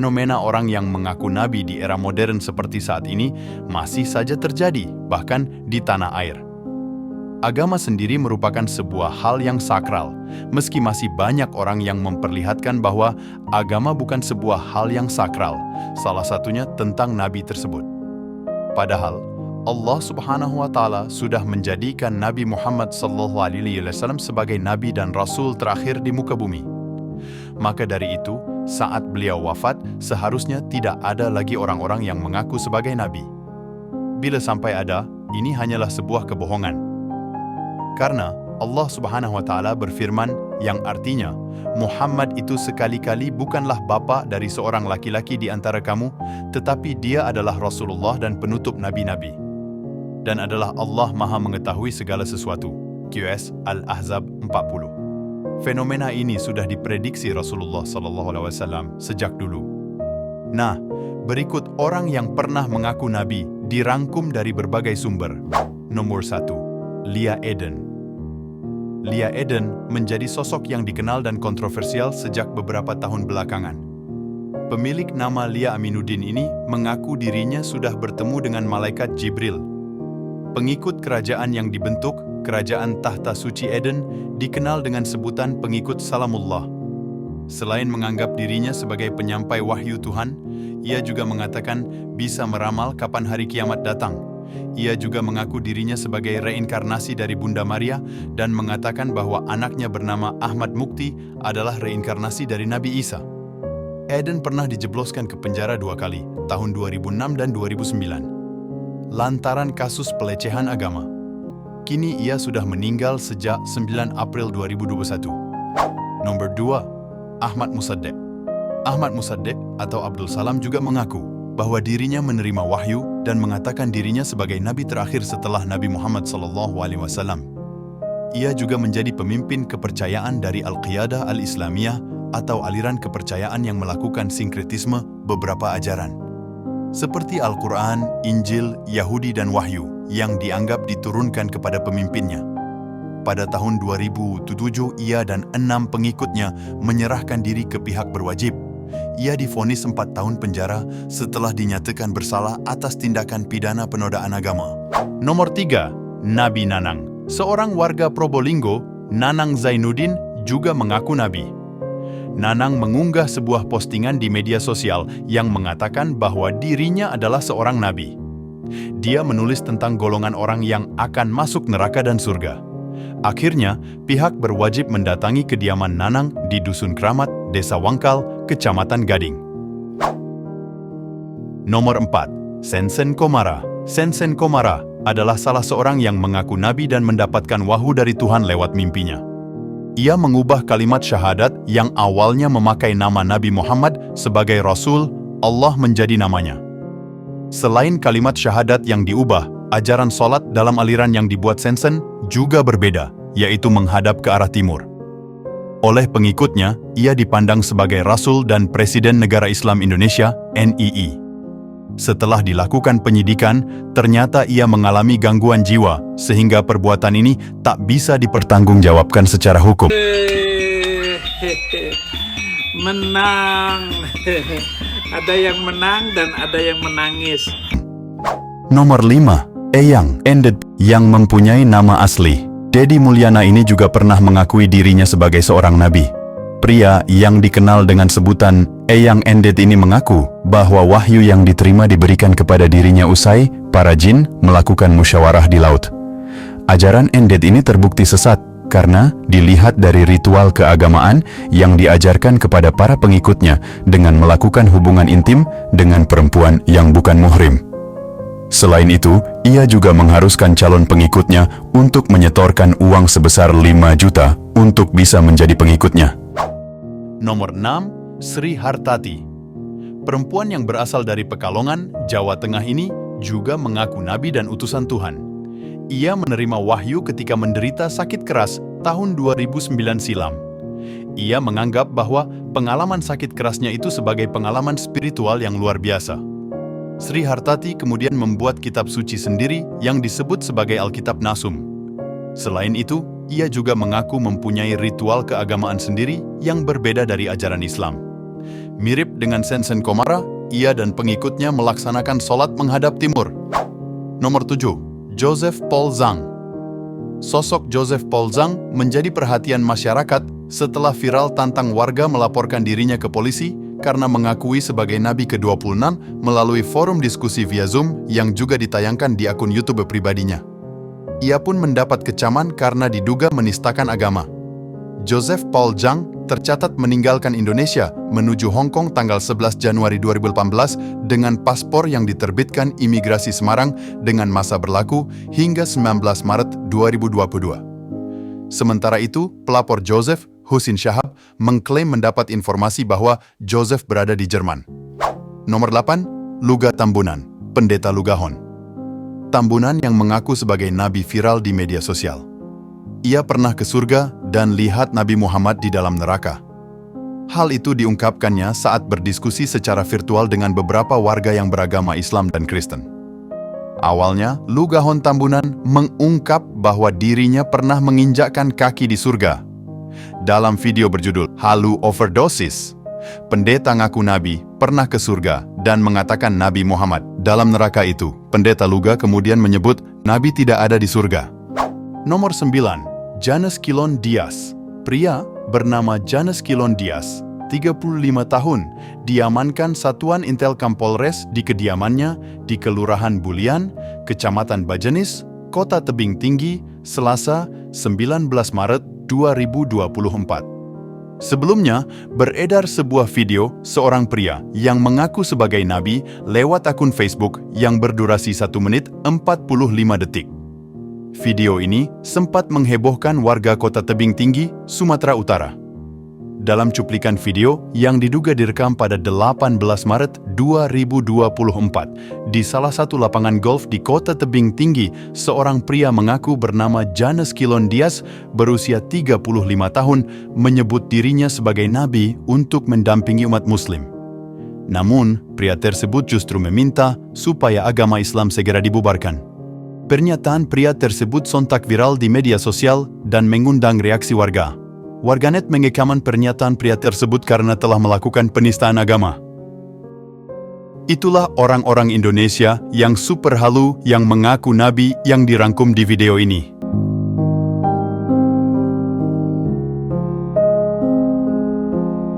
fenomena orang yang mengaku nabi di era modern seperti saat ini masih saja terjadi, bahkan di tanah air. Agama sendiri merupakan sebuah hal yang sakral, meski masih banyak orang yang memperlihatkan bahwa agama bukan sebuah hal yang sakral, salah satunya tentang nabi tersebut. Padahal, Allah Subhanahu wa Ta'ala sudah menjadikan Nabi Muhammad SAW sebagai nabi dan rasul terakhir di muka bumi. Maka dari itu, saat beliau wafat, seharusnya tidak ada lagi orang-orang yang mengaku sebagai nabi. Bila sampai ada, ini hanyalah sebuah kebohongan. Karena Allah Subhanahu wa Ta'ala berfirman yang artinya, Muhammad itu sekali-kali bukanlah bapa dari seorang laki-laki di antara kamu, tetapi dia adalah Rasulullah dan penutup nabi-nabi. Dan adalah Allah Maha mengetahui segala sesuatu. QS Al-Ahzab 40. Fenomena ini sudah diprediksi Rasulullah SAW sejak dulu. Nah, berikut orang yang pernah mengaku nabi dirangkum dari berbagai sumber. Nomor 1. Leah Eden. Leah Eden menjadi sosok yang dikenal dan kontroversial sejak beberapa tahun belakangan. Pemilik nama Leah Aminuddin ini mengaku dirinya sudah bertemu dengan malaikat Jibril. Pengikut kerajaan yang dibentuk, Kerajaan Tahta Suci Eden, dikenal dengan sebutan pengikut Salamullah. Selain menganggap dirinya sebagai penyampai wahyu Tuhan, ia juga mengatakan bisa meramal kapan hari kiamat datang. Ia juga mengaku dirinya sebagai reinkarnasi dari Bunda Maria dan mengatakan bahwa anaknya bernama Ahmad Mukti adalah reinkarnasi dari Nabi Isa. Eden pernah dijebloskan ke penjara 2 kali, tahun 2006 dan 2009, lantaran kasus pelecehan agama. Kini ia sudah meninggal sejak 9 April 2021. Nomor 2. Ahmad Musaddiq. Ahmad Musaddiq atau Abdul Salam juga mengaku bahwa dirinya menerima wahyu dan mengatakan dirinya sebagai nabi terakhir setelah Nabi Muhammad SAW. Ia juga menjadi pemimpin kepercayaan dari Al-Qiyadah Al-Islamiyah atau aliran kepercayaan yang melakukan sinkretisme beberapa ajaran, seperti Al-Quran, Injil, Yahudi, dan Wahyu yang dianggap diturunkan kepada pemimpinnya. Pada tahun 2007, ia dan 6 pengikutnya menyerahkan diri ke pihak berwajib. Ia divonis 4 tahun penjara setelah dinyatakan bersalah atas tindakan pidana penodaan agama. Nomor 3. Nabi Nanang. Seorang warga Probolinggo, Nanang Zainuddin, juga mengaku nabi. Nanang mengunggah sebuah postingan di media sosial yang mengatakan bahwa dirinya adalah seorang nabi. Dia menulis tentang golongan orang yang akan masuk neraka dan surga. Akhirnya, pihak berwajib mendatangi kediaman Nanang di Dusun Kramat, Desa Wangkal, Kecamatan Gading. Nomor 4. Sensen Komara. Sensen Komara adalah salah seorang yang mengaku nabi dan mendapatkan wahyu dari Tuhan lewat mimpinya. Ia mengubah kalimat syahadat yang awalnya memakai nama Nabi Muhammad sebagai Rasul, Allah menjadi namanya. Selain kalimat syahadat yang diubah, ajaran sholat dalam aliran yang dibuat Sensen juga berbeda, yaitu menghadap ke arah timur. Oleh pengikutnya, ia dipandang sebagai Rasul dan Presiden Negara Islam Indonesia, NII. Setelah dilakukan penyidikan, ternyata ia mengalami gangguan jiwa, sehingga perbuatan ini tak bisa dipertanggungjawabkan secara hukum. Menang. Ada yang menang dan ada yang menangis. Nomor 5. Eyang Ended yang mempunyai nama asli Dedi Mulyana ini juga pernah mengakui dirinya sebagai seorang nabi. Pria yang dikenal dengan sebutan Eyang Ended ini mengaku bahwa wahyu yang diterima diberikan kepada dirinya usai para jin melakukan musyawarah di laut. Ajaran Ended ini terbukti sesat karena dilihat dari ritual keagamaan yang diajarkan kepada para pengikutnya dengan melakukan hubungan intim dengan perempuan yang bukan muhrim. Selain itu, ia juga mengharuskan calon pengikutnya untuk menyetorkan uang sebesar 5 juta untuk bisa menjadi pengikutnya. Nomor 6. Sri Hartati. Perempuan yang berasal dari Pekalongan, Jawa Tengah ini juga mengaku nabi dan utusan Tuhan. Ia menerima wahyu ketika menderita sakit keras tahun 2009 silam. Ia menganggap bahwa pengalaman sakit kerasnya itu sebagai pengalaman spiritual yang luar biasa. Sri Hartati kemudian membuat kitab suci sendiri yang disebut sebagai Alkitab Nasum. Selain itu, ia juga mengaku mempunyai ritual keagamaan sendiri yang berbeda dari ajaran Islam. Mirip dengan Sensen Komara, ia dan pengikutnya melaksanakan sholat menghadap timur. Nomor 7. Joseph Paul Zhang. Sosok Joseph Paul Zhang menjadi perhatian masyarakat setelah viral tantang warga melaporkan dirinya ke polisi karena mengakui sebagai Nabi ke-26 melalui forum diskusi via Zoom yang juga ditayangkan di akun YouTube pribadinya. Ia pun mendapat kecaman karena diduga menistakan agama. Joseph Paul Zhang tercatat meninggalkan Indonesia menuju Hong Kong tanggal 11 Januari 2018 dengan paspor yang diterbitkan Imigrasi Semarang dengan masa berlaku hingga 19 Maret 2022. Sementara itu, pelapor Joseph, Husin Shahab, mengklaim mendapat informasi bahwa Joseph berada di Jerman. Nomor 8. Luga Tambunan, Pendeta Lugahon. Tambunan yang mengaku sebagai nabi viral di media sosial. Ia pernah ke surga dan lihat Nabi Muhammad di dalam neraka. Hal itu diungkapkannya saat berdiskusi secara virtual dengan beberapa warga yang beragama Islam dan Kristen. Awalnya, Lugahon Tambunan mengungkap bahwa dirinya pernah menginjakkan kaki di surga. Dalam video berjudul Halu Overdosis, pendeta ngaku Nabi pernah ke surga dan mengatakan Nabi Muhammad dalam neraka itu. Pendeta Luga kemudian menyebut Nabi tidak ada di surga. Nomor 9. Janus Kilon Dias. Pria bernama Janus Kilon Dias, 35 tahun, diamankan Satuan Intelkam Polres di kediamannya di Kelurahan Bulian, Kecamatan Bajenis, Kota Tebing Tinggi, Selasa, 19 Maret 2024. Sebelumnya, beredar sebuah video seorang pria yang mengaku sebagai nabi lewat akun Facebook yang berdurasi 1 menit 45 detik. Video ini sempat menghebohkan warga Kota Tebing Tinggi, Sumatera Utara. Dalam cuplikan video yang diduga direkam pada 18 Maret 2024 di salah satu lapangan golf di Kota Tebing Tinggi, seorang pria mengaku bernama Janus Kilon Dias berusia 35 tahun menyebut dirinya sebagai nabi untuk mendampingi umat muslim. Namun, pria tersebut justru meminta supaya agama Islam segera dibubarkan. Pernyataan pria tersebut sontak viral di media sosial dan mengundang reaksi warga. Warganet mengekaman pernyataan pria tersebut karena telah melakukan penistaan agama. Itulah orang-orang Indonesia yang super halu yang mengaku nabi yang dirangkum di video ini.